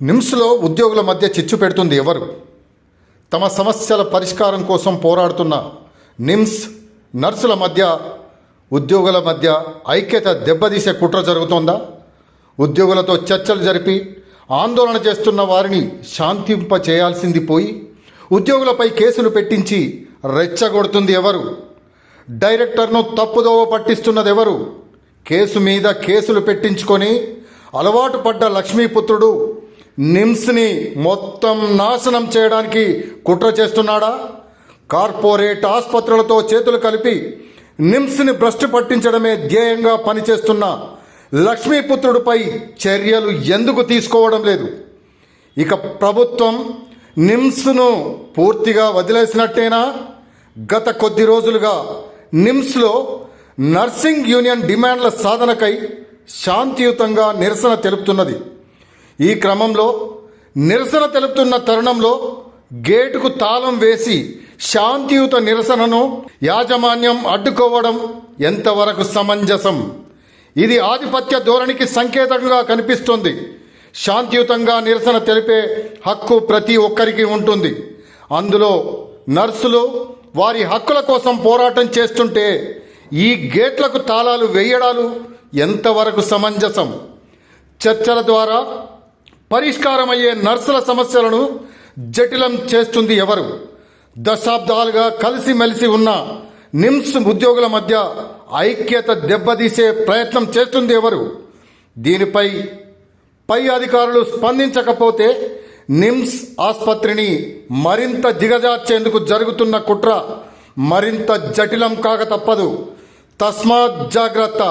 నిమ్స్లో ఉద్యోగుల మధ్య చిచ్చు పెడుతుంది ఎవరు? తమ సమస్యల పరిష్కారం కోసం పోరాడుతున్న నిమ్స్ నర్సుల మధ్య ఉద్యోగుల మధ్య ఐక్యత దెబ్బతీసే కుట్ర జరుగుతోందా? ఉద్యోగులతో చర్చలు జరిపి ఆందోళన చేస్తున్న వారిని శాంతింప చేయాల్సింది పోయి ఉద్యోగులపై కేసులు పెట్టించి రెచ్చగొడుతుంది ఎవరు? డైరెక్టర్ను తప్పుదోవ పట్టిస్తున్నది ఎవరు? కేసు మీద కేసులు పెట్టించుకొని అలవాటు పడ్డ లక్ష్మీపుత్రుడు నిమ్స్ని మొత్తం నాశనం చేయడానికి కుట్ర చేస్తున్నాడా? కార్పొరేట్ ఆసుపత్రులతో చేతులు కలిపి నిమ్స్ని భ్రష్టు పట్టించడమే ధ్యేయంగా పనిచేస్తున్న లక్ష్మీపుత్రుడిపై చర్యలు ఎందుకు తీసుకోవడం లేదు? ఇక ప్రభుత్వం నిమ్స్ను పూర్తిగా వదిలేసినట్టేనా? గత కొద్ది రోజులుగా నిమ్స్లో నర్సింగ్ యూనియన్ డిమాండ్ల సాధనకై శాంతియుతంగా నిరసన తెలుపుతున్నది. ఈ క్రమంలో నిరసన తెలుపుతున్న తరుణంలో గేటుకు తాళం వేసి శాంతియుత నిరసనను యాజమాన్యం అడ్డుకోవడం ఎంతవరకు సమంజసం? ఇది ఆధిపత్య ధోరణికి సంకేతంగా కనిపిస్తుంది. శాంతియుతంగా నిరసన తెలిపే హక్కు ప్రతి ఒక్కరికి ఉంటుంది. అందులో నర్సులు వారి హక్కుల కోసం పోరాటం చేస్తుంటే ఈ గేట్లకు తాళాలు వేయడాలు ఎంతవరకు సమంజసం? చర్చల ద్వారా పరిష్కారమయ్యే నర్సుల సమస్యలను జటిలం చేస్తుంది ఎవరు? దశాబ్దాలుగా కలిసిమెలిసి ఉన్న నిమ్స్ ఉద్యోగుల మధ్య ఐక్యత దెబ్బతీసే ప్రయత్నం చేస్తుంది ఎవరు? దీనిపై పై అధికారులు స్పందించకపోతే నిమ్స్ ఆసుపత్రిని మరింత దిగజార్చేందుకు జరుగుతున్న కుట్ర మరింత జటిలం కాక తప్పదు. తస్మాత్ జాగ్రత్త.